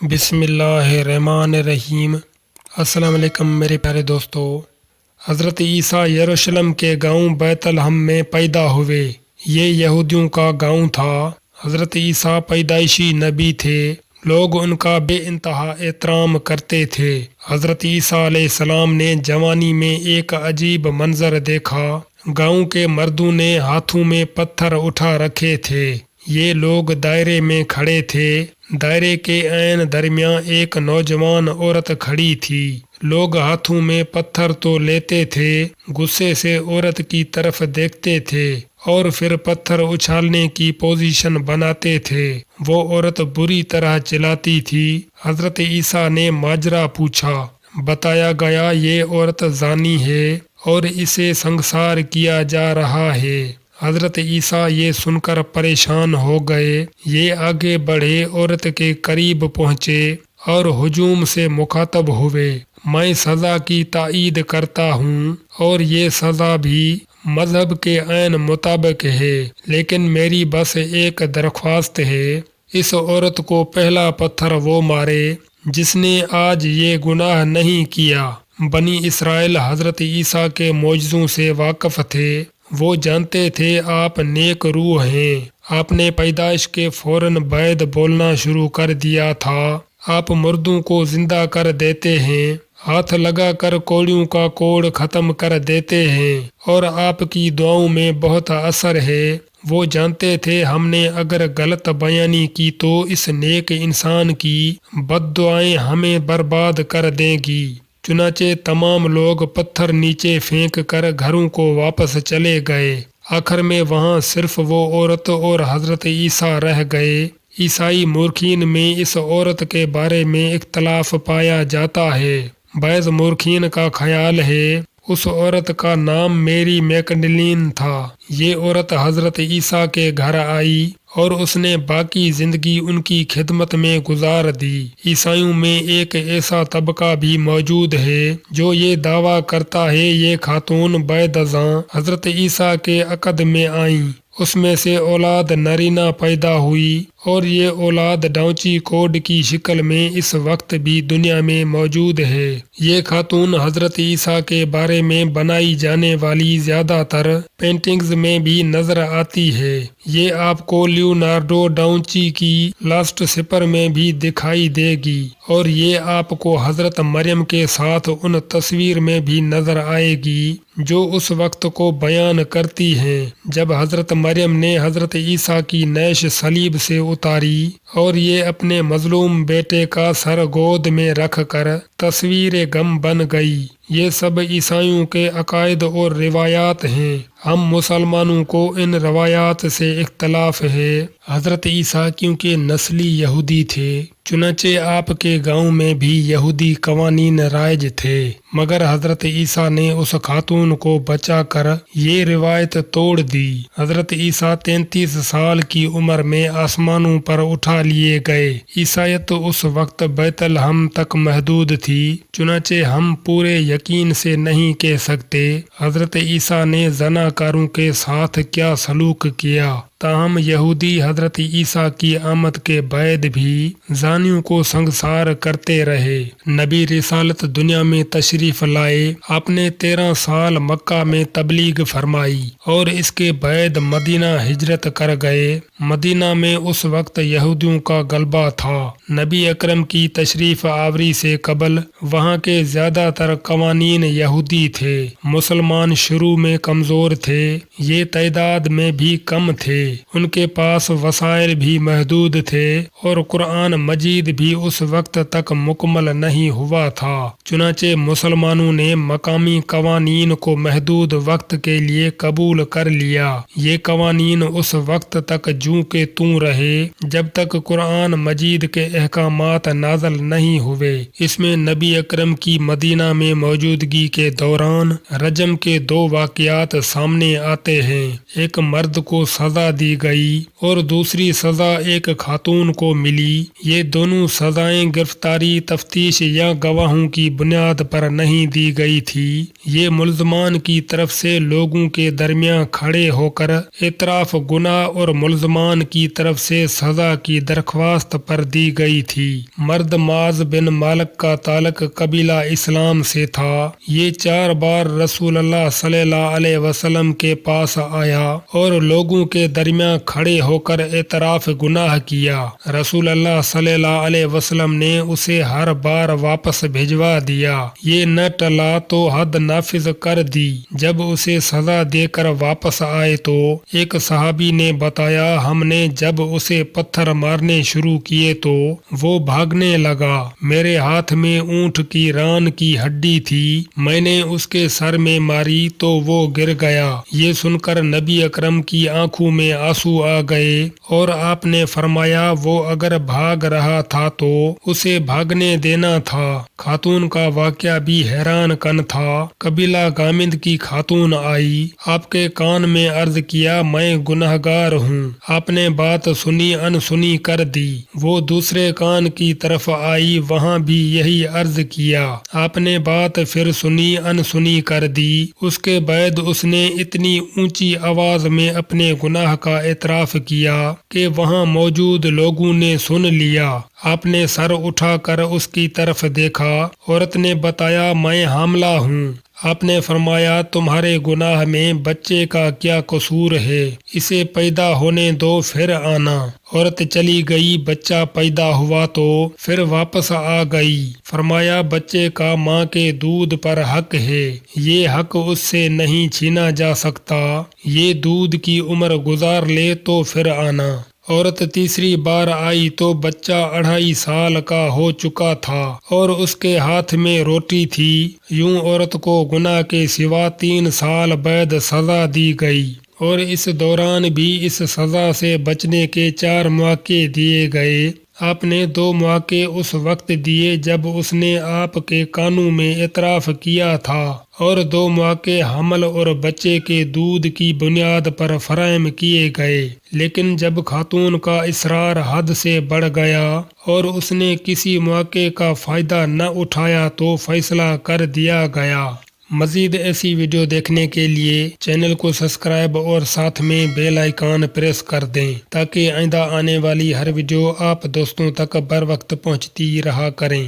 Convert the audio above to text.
بسم اللہ الرحمن الرحیم۔ السلام علیکم میرے پیارے دوستو۔ حضرت عیسیٰ یروشلم کے گاؤں بیت الحم میں پیدا ہوئے۔ یہ یہودیوں کا گاؤں تھا۔ حضرت عیسیٰ پیدائشی نبی تھے۔ لوگ ان کا بے انتہا احترام کرتے تھے۔ حضرت عیسیٰ علیہ السلام نے جوانی میں ایک عجیب منظر دیکھا۔ گاؤں کے مردوں نے ہاتھوں میں پتھر اٹھا رکھے تھے۔ یہ لوگ دائرے میں کھڑے تھے۔ دائرے کے عین درمیان ایک نوجوان عورت کھڑی تھی۔ لوگ ہاتھوں میں پتھر تو لیتے تھے، غصے سے عورت کی طرف دیکھتے تھے اور پھر پتھر اچھالنے کی پوزیشن بناتے تھے۔ وہ عورت بری طرح چلاتی تھی۔ حضرت عیسیٰ نے ماجرا پوچھا۔ بتایا گیا یہ عورت زانی ہے اور اسے سنسار کیا جا رہا ہے۔ حضرت عیسیٰ یہ سن کر پریشان ہو گئے۔ یہ آگے بڑھے، عورت کے قریب پہنچے اور ہجوم سے مخاطب ہوئے۔ میں سزا کی تائید کرتا ہوں اور یہ سزا بھی مذہب کے عین مطابق ہے، لیکن میری بس ایک درخواست ہے۔ اس عورت کو پہلا پتھر وہ مارے جس نے آج یہ گناہ نہیں کیا۔ بنی اسرائیل حضرت عیسیٰ کے معجزوں سے واقف تھے۔ وہ جانتے تھے آپ نیک روح ہیں۔ آپ نے پیدائش کے فوراً بعد بولنا شروع کر دیا تھا۔ آپ مردوں کو زندہ کر دیتے ہیں، ہاتھ لگا کر کوڑیوں کا کوڑ ختم کر دیتے ہیں، اور آپ کی دعاؤں میں بہت اثر ہے۔ وہ جانتے تھے ہم نے اگر غلط بیانی کی تو اس نیک انسان کی بد دعائیں ہمیں برباد کر دیں گی۔ چنانچہ تمام لوگ پتھر نیچے پھینک کر گھروں کو واپس چلے گئے۔ آخر میں وہاں صرف وہ عورت اور حضرت عیسیٰ رہ گئے۔ عیسائی مورخین میں اس عورت کے بارے میں اختلاف پایا جاتا ہے۔ بعض مورخین کا خیال ہے اس عورت کا نام میری میگڈلین تھا۔ یہ عورت حضرت عیسیٰ کے گھر آئی اور اس نے باقی زندگی ان کی خدمت میں گزار دی۔ عیسائیوں میں ایک ایسا طبقہ بھی موجود ہے جو یہ دعویٰ کرتا ہے یہ خاتون بعد ازاں حضرت عیسیٰ کے عقد میں آئیں۔ اس میں سے اولاد نرینہ پیدا ہوئی اور یہ اولاد ڈاؤچی کوڈ کی شکل میں اس وقت بھی دنیا میں موجود ہے۔ یہ خاتون حضرت عیسیٰ کے بارے میں بنائی جانے والی زیادہ تر پینٹنگز میں بھی نظر آتی ہے۔ یہ آپ کو لیونارڈو ڈاونچی کی لاسٹ سپر میں بھی دکھائی دے گی، اور یہ آپ کو حضرت مریم کے ساتھ ان تصویر میں بھی نظر آئے گی جو اس وقت کو بیان کرتی ہیں جب حضرت مریم نے حضرت عیسیٰ کی نیش صلیب سے اتاری اور یہ اپنے مظلوم بیٹے کا سر گود میں رکھ کر تصویر غم بن گئی۔ یہ سب عیسائیوں کے عقائد اور روایات ہیں۔ ہم مسلمانوں کو ان روایات سے اختلاف ہے۔ حضرت عیسیٰ کیونکہ نسلی یہودی تھے، چنانچہ آپ کے گاؤں میں بھی یہودی قوانین رائج تھے، مگر حضرت عیسیٰ نے اس خاتون کو بچا کر یہ روایت توڑ دی۔ حضرت عیسیٰ 33 سال کی عمر میں آسمانوں پر اٹھا لیے گئے۔ عیسائیت اس وقت بیت الحم تک محدود تھی، چنانچہ ہم پورے یقین سے نہیں کہہ سکتے حضرت عیسیٰ نے زناکاروں کے ساتھ کیا سلوک کیا۔ تاہم یہودی حضرت عیسیٰ کی آمد کے بعد بھی زانیوں کو سنسار کرتے رہے۔ نبی رسالت دنیا میں تشریف لائے۔ آپ نے 13 سال مکہ میں تبلیغ فرمائی اور اس کے بعد مدینہ ہجرت کر گئے۔ مدینہ میں اس وقت یہودیوں کا غلبہ تھا۔ نبی اکرم کی تشریف آوری سے قبل وہاں کے زیادہ تر قوانین یہودی تھے۔ مسلمان شروع میں کمزور تھے، یہ تعداد میں بھی کم تھے، ان کے پاس وسائل بھی محدود تھے، اور قرآن مجید بھی اس وقت تک مکمل نہیں ہوا تھا۔ چنانچہ مسلمانوں نے مقامی قوانین کو محدود وقت کے لیے قبول کر لیا۔ یہ قوانین اس وقت تک جوں کے توں رہے جب تک قرآن مجید کے احکامات نازل نہیں ہوئے۔ اس میں نبی اکرم کی مدینہ میں موجودگی کے دوران رجم کے 2 واقعات سامنے آتے ہیں۔ ایک مرد کو سزا دی گئی اور دوسری سزا ایک خاتون کو ملی۔ یہ دونوں سزائیں گرفتاری، تفتیش یا گواہوں کی بنیاد پر نہیں دی گئی تھی، یہ ملزمان کی طرف سے لوگوں کے درمیان کھڑے ہو کر اعتراف گناہ اور ملزمان کی طرف سے سزا کی درخواست پر دی گئی تھی۔ مرد معاذ بن مالک کا تعلق قبیلہ اسلام سے تھا۔ یہ 4 بار رسول اللہ صلی اللہ علیہ وسلم کے پاس آیا اور لوگوں کے درمیان کھڑے ہو کر اعتراف گناہ کیا۔ رسول اللہ صلی اللہ علیہ وسلم نے اسے ہر بار واپس بھجوا دیا۔ یہ نہ ٹلا تو حد نافذ کر دی۔ جب اسے سزا دے کر واپس آئے تو ایک صحابی نے بتایا، ہم نے جب اسے پتھر مارنے شروع کیے تو وہ بھاگنے لگا۔ میرے ہاتھ میں اونٹ کی ران کی ہڈی تھی، میں نے اس کے سر میں ماری تو وہ گر گیا۔ یہ سن کر نبی اکرم کی آنکھوں میں آنسو آ گئے اور آپ نے فرمایا، وہ اگر بھاگ رہا تھا تو اسے بھاگنے دینا تھا۔ خاتون کا واقعہ بھی حیران کن تھا۔ قبیلہ گامند کی خاتون آئی، آپ کے کان میں عرض کیا، میں گنہگار ہوں۔ آپ نے بات سنی انسنی کر دی۔ وہ دوسرے کان کی طرف آئی، وہاں بھی یہی عرض کیا۔ آپ نے بات پھر سنی انسنی کر دی۔ اس کے بعد اس نے اتنی اونچی آواز میں اپنے گناہ کا اعتراف کیا کہ وہاں موجود لوگوں نے سن لیا۔ آپ نے سر اٹھا کر اس کی طرف دیکھا۔ عورت نے بتایا، میں حاملہ ہوں۔ آپ نے فرمایا، تمہارے گناہ میں بچے کا کیا قصور ہے؟ اسے پیدا ہونے دو پھر آنا۔ عورت چلی گئی، بچہ پیدا ہوا تو پھر واپس آ گئی۔ فرمایا، بچے کا ماں کے دودھ پر حق ہے، یہ حق اس سے نہیں چھینا جا سکتا۔ یہ دودھ کی عمر گزار لے تو پھر آنا۔ عورت تیسری بار آئی تو بچہ 2.5 سال کا ہو چکا تھا اور اس کے ہاتھ میں روٹی تھی۔ یوں عورت کو گناہ کے سوا 3 سال بعد سزا دی گئی اور اس دوران بھی اس سزا سے بچنے کے 4 مواقع دیے گئے۔ آپ نے 2 مواقع اس وقت دیے جب اس نے آپ کے کانوں میں اعتراف کیا تھا اور 2 مواقع حمل اور بچے کے دودھ کی بنیاد پر فراہم کیے گئے۔ لیکن جب خاتون کا اصرار حد سے بڑھ گیا اور اس نے کسی موقع کا فائدہ نہ اٹھایا تو فیصلہ کر دیا گیا۔ مزید ایسی ویڈیو دیکھنے کے لیے چینل کو سبسکرائب اور ساتھ میں بیل آئیکن پریس کر دیں تاکہ آئندہ آنے والی ہر ویڈیو آپ دوستوں تک بر وقت پہنچتی رہا کریں۔